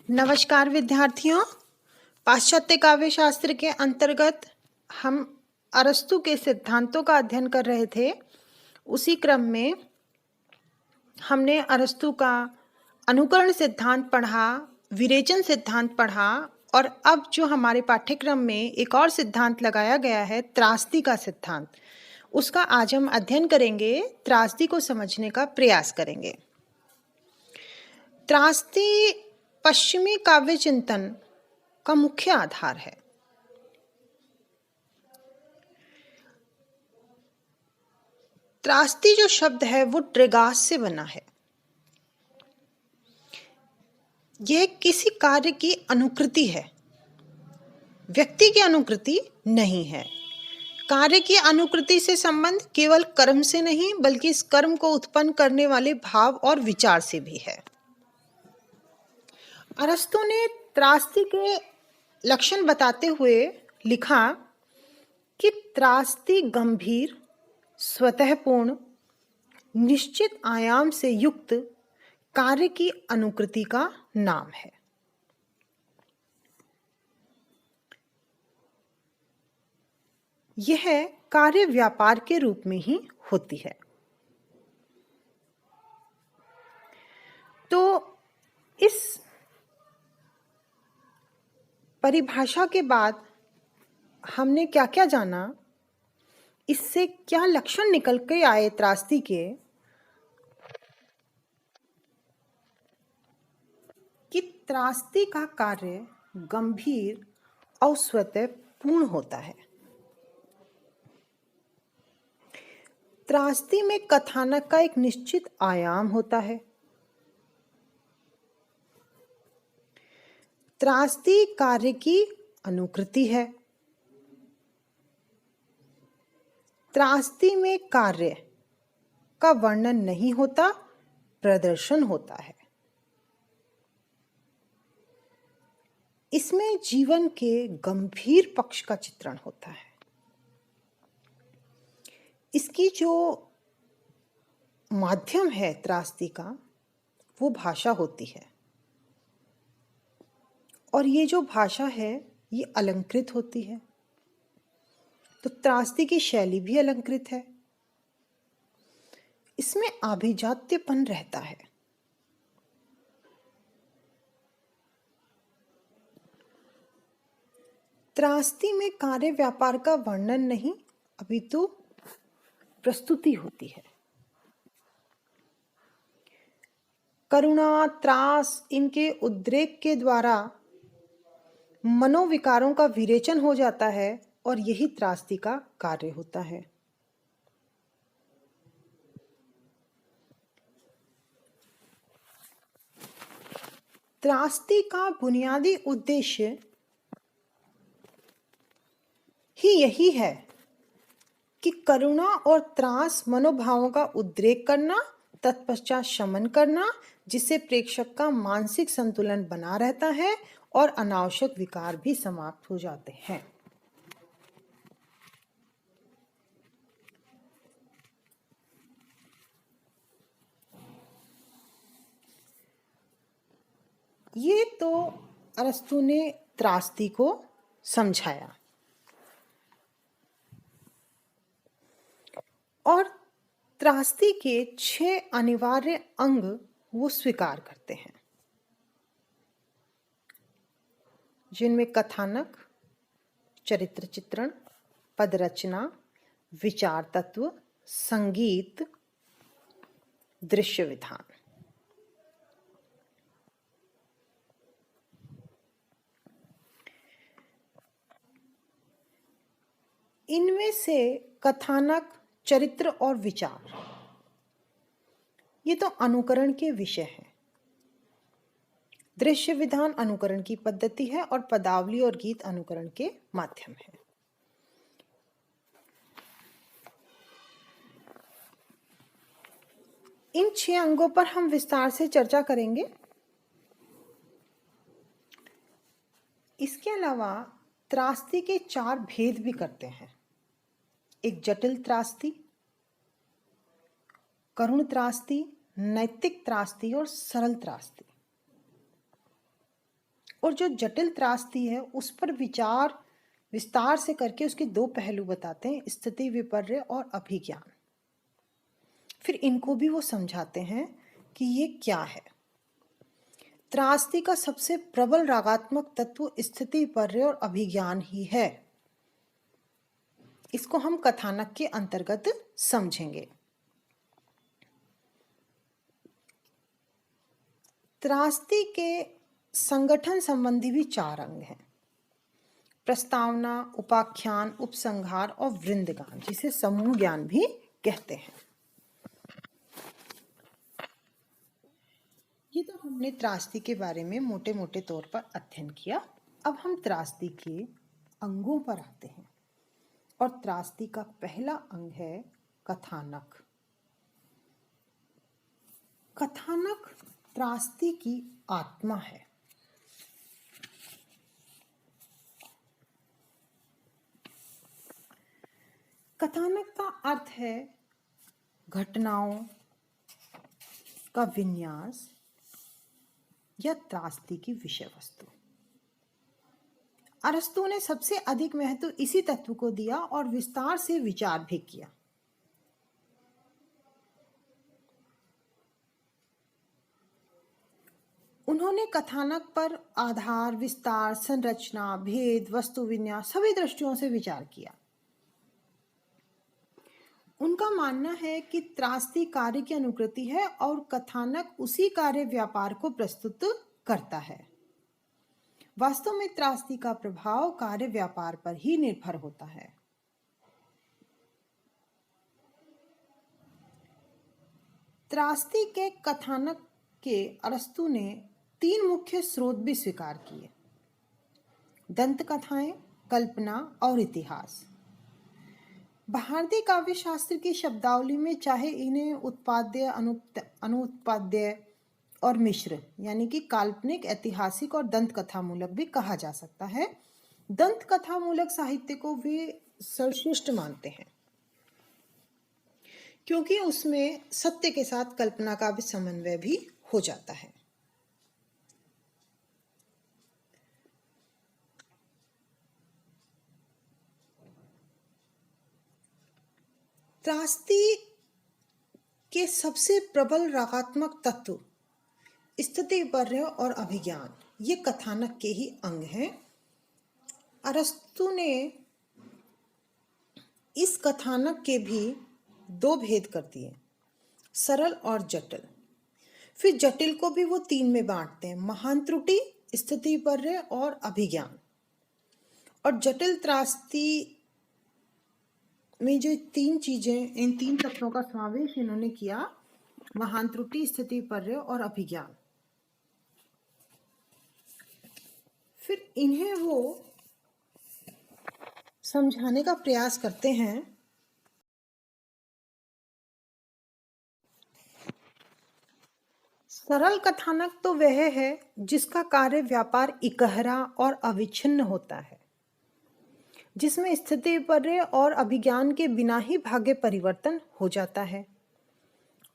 नमस्कार विद्यार्थियों। पाश्चात्य काव्य शास्त्र के अंतर्गत हम अरस्तु के सिद्धांतों का अध्ययन कर रहे थे। उसी क्रम में हमने अरस्तु का अनुकरण सिद्धांत पढ़ा, विरेचन सिद्धांत पढ़ा और अब जो हमारे पाठ्यक्रम में एक और सिद्धांत लगाया गया है, त्रासदी का सिद्धांत, उसका आज हम अध्ययन करेंगे। त्रासदी को समझने का प्रयास करेंगे। त्रासदी पश्चिमी काव्य चिंतन का मुख्य आधार है। त्रासदी जो शब्द है वो ट्रेगास से बना है। यह किसी कार्य की अनुकृति है, व्यक्ति की अनुकृति नहीं है। कार्य की अनुकृति से संबंध केवल कर्म से नहीं बल्कि इस कर्म को उत्पन्न करने वाले भाव और विचार से भी है। अरस्तु ने त्रासदी के लक्षण बताते हुए लिखा कि त्रासदी गंभीर, स्वतःपूर्ण, निश्चित आयाम से युक्त कार्य की अनुकृति का नाम है। यह कार्य व्यापार के रूप में ही होती है। तो इस परिभाषा के बाद हमने क्या क्या जाना, इससे क्या लक्षण निकल के आए त्रासदी के, कि त्रासदी का कार्य गंभीर और स्वतःपूर्ण होता है। त्रासदी में कथानक का एक निश्चित आयाम होता है। त्रासदी कार्य की अनुकृति है। त्रासदी में कार्य का वर्णन नहीं होता, प्रदर्शन होता है। इसमें जीवन के गंभीर पक्ष का चित्रण होता है। इसकी जो माध्यम है त्रासदी का, वो भाषा होती है। और ये जो भाषा है ये अलंकृत होती है। तो त्रासदी की शैली भी अलंकृत है। इसमें आभिजात्यपन रहता है। त्रासदी में कार्य व्यापार का वर्णन नहीं अपितु प्रस्तुति होती है। करुणा, त्रास, इनके उद्रेक के द्वारा मनोविकारों का विरेचन हो जाता है और यही त्रासदी का कार्य होता है। त्रासदी का बुनियादी उद्देश्य ही यही है कि करुणा और त्रास मनोभावों का उद्रेक करना, तत्पश्चात शमन करना, जिससे प्रेक्षक का मानसिक संतुलन बना रहता है और अनावश्यक विकार भी समाप्त हो जाते हैं। ये तो अरस्तु ने त्रासदी को समझाया और त्रासदी के 6 अनिवार्य अंग वो स्वीकार करते हैं, जिनमें कथानक, चरित्र चित्रण, पद रचना, विचार तत्व, संगीत, दृश्य विधान। इनमें से कथानक, चरित्र और विचार ये तो अनुकरण के विषय हैं। दृश्य विधान अनुकरण की पद्धति है और पदावली और गीत अनुकरण के माध्यम है। इन 6 अंगों पर हम विस्तार से चर्चा करेंगे। इसके अलावा त्रासदी के 4 भेद भी करते हैं। एक जटिल त्रासदी, करुण त्रासदी, नैतिक त्रासदी और सरल त्रासदी। और जो जटिल त्रासदी है उस पर विचार विस्तार से करके उसके दो पहलू बताते हैं, स्थिति विपर्य और अभिज्ञान। फिर इनको भी वो समझाते हैं कि ये क्या है। त्रासदी का सबसे प्रबल रागात्मक तत्व स्थिति विपर्य और अभिज्ञान ही है। इसको हम कथानक के अंतर्गत समझेंगे। त्रासदी के संगठन संबंधी भी 4 अंग हैं: प्रस्तावना, उपाख्यान, उपसंहार और वृंदगान, जिसे समूह ज्ञान भी कहते हैं। ये तो हमने त्रासदी के बारे में मोटे मोटे तौर पर अध्ययन किया। अब हम त्रासदी के अंगों पर आते हैं और त्रासदी का पहला अंग है कथानक। कथानक त्रासदी की आत्मा है। कथानक का अर्थ है घटनाओं का विन्यास या त्रासदी की विषय वस्तु। अरस्तु ने सबसे अधिक महत्व इसी तत्व को दिया और विस्तार से विचार भी किया। उन्होंने कथानक पर आधार, विस्तार, संरचना, भेद, वस्तु विन्यास सभी दृष्टियों से विचार किया। उनका मानना है कि त्रासदी कार्य की अनुकृति है और कथानक उसी कार्य व्यापार को प्रस्तुत करता है। वास्तव में त्रासदी का प्रभाव कार्य व्यापार पर ही निर्भर होता है। त्रासदी के कथानक के अरस्तु ने 3 मुख्य स्रोत भी स्वीकार किए: दंत कथाएं, कल्पना और इतिहास। भारतीय काव्य शास्त्र की शब्दावली में चाहे इन्हें उत्पाद्य, अनुत्पाद्य और मिश्र यानी कि काल्पनिक, ऐतिहासिक और दंत कथामूलक भी कहा जा सकता है। दंत कथामूलक साहित्य को वे सर्वश्रेष्ठ मानते हैं क्योंकि उसमें सत्य के साथ कल्पना का भी समन्वय भी हो जाता है। त्रासदी के सबसे प्रबल रागात्मक तत्व स्थिति विपर्य और अभिज्ञान ये कथानक के ही अंग हैं। अरस्तु ने इस कथानक के भी 2 भेद कर दिए: सरल और जटिल। फिर जटिल को भी वो 3 में बांटते हैं: महान त्रुटि, स्थिति विपर्य और अभिज्ञान। और जटिल त्रासदी में जो 3 चीजें, इन 3 तत्वों का समावेश इन्होंने किया: महान त्रुटि, स्थिति विपर्य और अभिज्ञान। फिर इन्हें वो समझाने का प्रयास करते हैं। सरल कथानक तो वह है जिसका कार्य व्यापार इकहरा और अविच्छिन्न होता है, जिसमें स्थिति विपर्य और अभिज्ञान के बिना ही भाग्य परिवर्तन हो जाता है।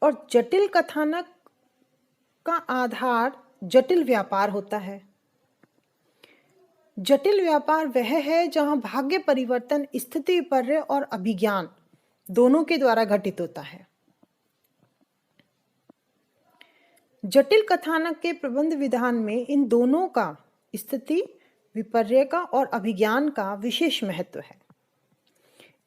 और जटिल कथानक का आधार जटिल व्यापार होता है। जटिल व्यापार वह है जहां भाग्य परिवर्तन स्थिति विपर्य और अभिज्ञान दोनों के द्वारा घटित होता है। जटिल कथानक के प्रबंध विधान में इन दोनों का, स्थिति विपर्य का और अभिज्ञान का, विशेष महत्व है।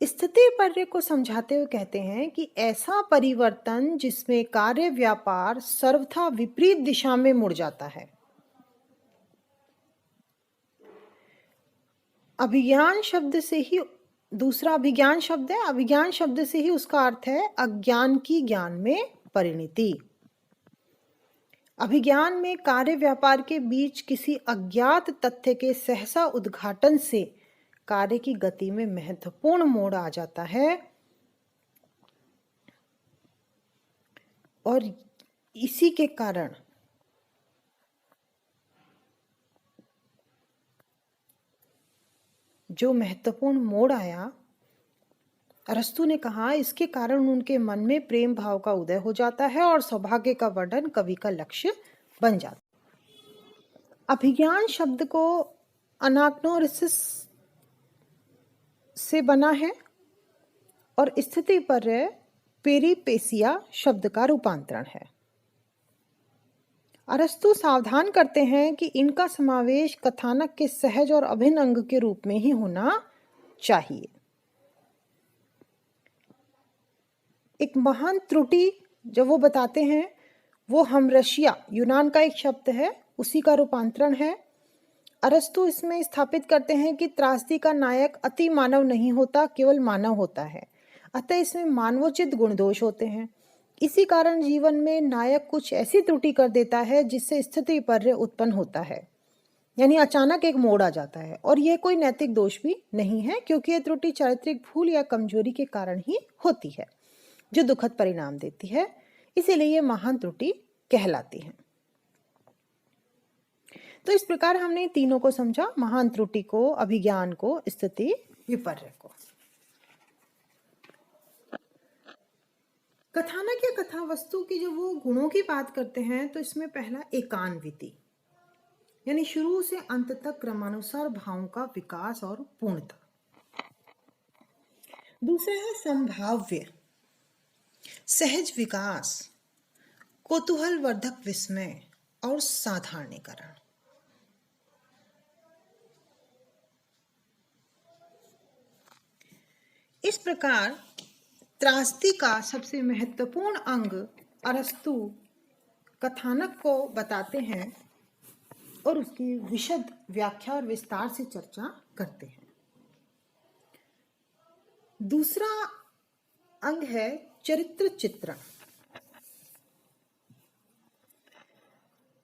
स्थिति विपर्य को समझाते हुए कहते हैं कि ऐसा परिवर्तन जिसमें कार्य व्यापार सर्वथा विपरीत दिशा में मुड़ जाता है। अभिज्ञान शब्द से ही दूसरा अभिज्ञान शब्द है। अभिज्ञान शब्द से ही उसका अर्थ है अज्ञान की ज्ञान में परिणति। अभिज्ञान में कार्य व्यापार के बीच किसी अज्ञात तथ्य के सहसा उद्घाटन से कार्य की गति में महत्वपूर्ण मोड़ आ जाता है और इसी के कारण जो महत्वपूर्ण मोड़ आया, अरस्तु ने कहा, इसके कारण उनके मन में प्रेम भाव का उदय हो जाता है और सौभाग्य का वर्णन कवि का लक्ष्य बन जाता है। अभिज्ञान शब्द को अनाग्नोरिसिस से बना है और स्थितिपर्य पेरिपेसिया शब्द का रूपांतरण है। अरस्तु सावधान करते हैं कि इनका समावेश कथानक के सहज और अभिन्न अंग के रूप में ही होना चाहिए। एक महान त्रुटि जो वो बताते हैं वो हमरशिया यूनान का एक शब्द है, उसी का रूपांतरण है। अरस्तु इसमें स्थापित करते हैं कि त्रासदी का नायक अति मानव नहीं होता, केवल मानव होता है। अतः इसमें मानवोचित गुण दोष होते हैं। इसी कारण जीवन में नायक कुछ ऐसी त्रुटि कर देता है जिससे स्थिति पर उत्पन्न होता है, यानी अचानक एक मोड़ आ जाता है। और यह कोई नैतिक दोष भी नहीं है, क्योंकि यह त्रुटि चारित्रिक भूल या कमजोरी के कारण ही होती है जो दुखद परिणाम देती है। इसीलिए ये महान त्रुटि कहलाती है। तो इस प्रकार हमने तीनों को समझा, महान त्रुटि को, अभिज्ञान को, स्थिति विपर्य को। कथानक या कथा वस्तु की जब वो गुणों की बात करते हैं तो इसमें पहला एकान्विति, यानी शुरू से अंत तक क्रमानुसार भावों का विकास और पूर्णता। दूसरा है संभाव्य, सहज विकास, कौतूहल वर्धक विस्मय और साधारणीकरण। इस प्रकार त्रासदी का सबसे महत्वपूर्ण अंग अरस्तु कथानक को बताते हैं और उसकी विशद व्याख्या और विस्तार से चर्चा करते हैं। दूसरा अंग है चरित्र चित्रण।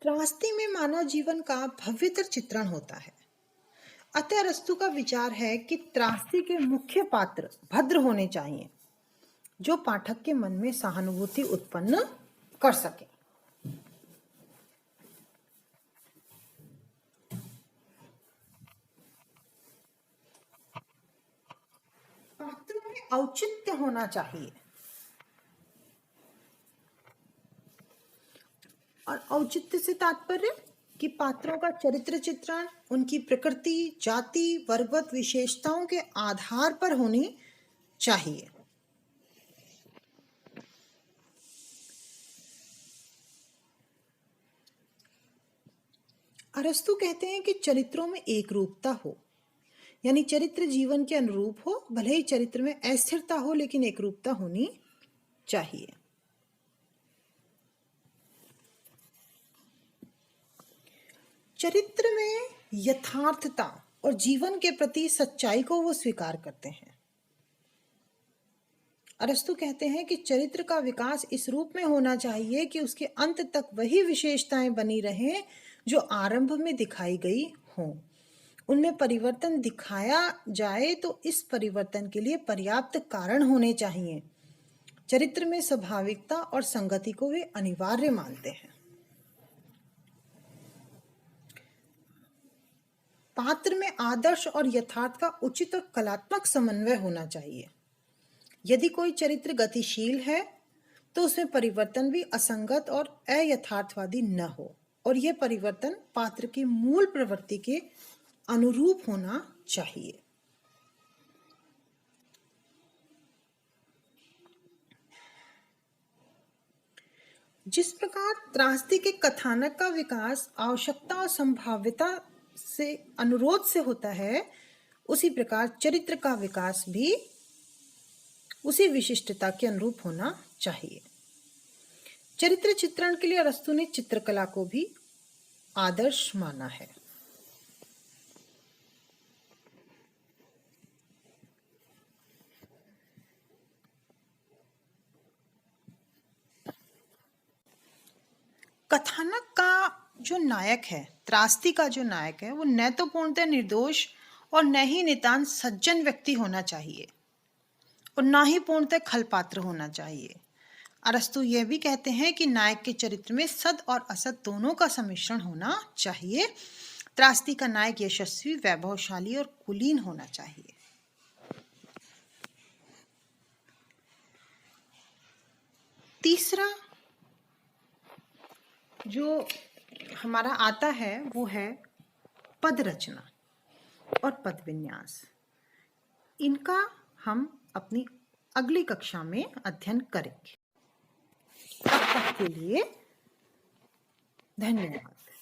त्रासदी में मानव जीवन का भव्यतर चित्रण होता है। अतः अरस्तु का विचार है कि त्रासदी के मुख्य पात्र भद्र होने चाहिए, जो पाठक के मन में सहानुभूति उत्पन्न कर सके। पात्रों में औचित्य होना चाहिए, और औचित्य से तात्पर्य कि पात्रों का चरित्र चित्रण उनकी प्रकृति, जाति, वर्गवत विशेषताओं के आधार पर होनी चाहिए। अरस्तु कहते हैं कि चरित्रों में एक रूपता हो, यानी चरित्र जीवन के अनुरूप हो। भले ही चरित्र में अस्थिरता हो, लेकिन एक रूपता होनी चाहिए। चरित्र में यथार्थता और जीवन के प्रति सच्चाई को वो स्वीकार करते हैं। अरस्तु कहते हैं कि चरित्र का विकास इस रूप में होना चाहिए कि उसके अंत तक वही विशेषताएं बनी रहें जो आरंभ में दिखाई गई हों। उनमें परिवर्तन दिखाया जाए तो इस परिवर्तन के लिए पर्याप्त कारण होने चाहिए। चरित्र में स्वाभाविकता और संगति को वे अनिवार्य मानते हैं। पात्र में आदर्श और यथार्थ का उचित और कलात्मक समन्वय होना चाहिए। यदि कोई चरित्र गतिशील है तो उसमें परिवर्तन भी असंगत और अयथार्थवादी न हो, और यह परिवर्तन पात्र की मूल प्रवृत्ति के अनुरूप होना चाहिए। जिस प्रकार त्रासदी के कथानक का विकास आवश्यकता और संभाव्यता से अनुरोध से होता है, उसी प्रकार चरित्र का विकास भी उसी विशिष्टता के अनुरूप होना चाहिए। चरित्र चित्रण के लिए अरस्तु ने चित्रकला को भी आदर्श माना है। कथानक का जो नायक है, त्रासदी का जो नायक है, वो न तो पूर्णतः निर्दोष और न ही नितांत सज्जन व्यक्ति होना चाहिए और ना ही पूर्णतः खलपात्र होना चाहिए। अरस्तु यह भी कहते हैं कि नायक के चरित्र में सद और असद दोनों का सम्मिश्रण होना चाहिए। त्रासदी का नायक यशस्वी, वैभवशाली और कुलीन होना चाहिए। तीसरा जो हमारा आता है वो है पद रचना और पद विन्यास। इनका हम अपनी अगली कक्षा में अध्ययन करेंगे। तब तक के लिए धन्यवाद।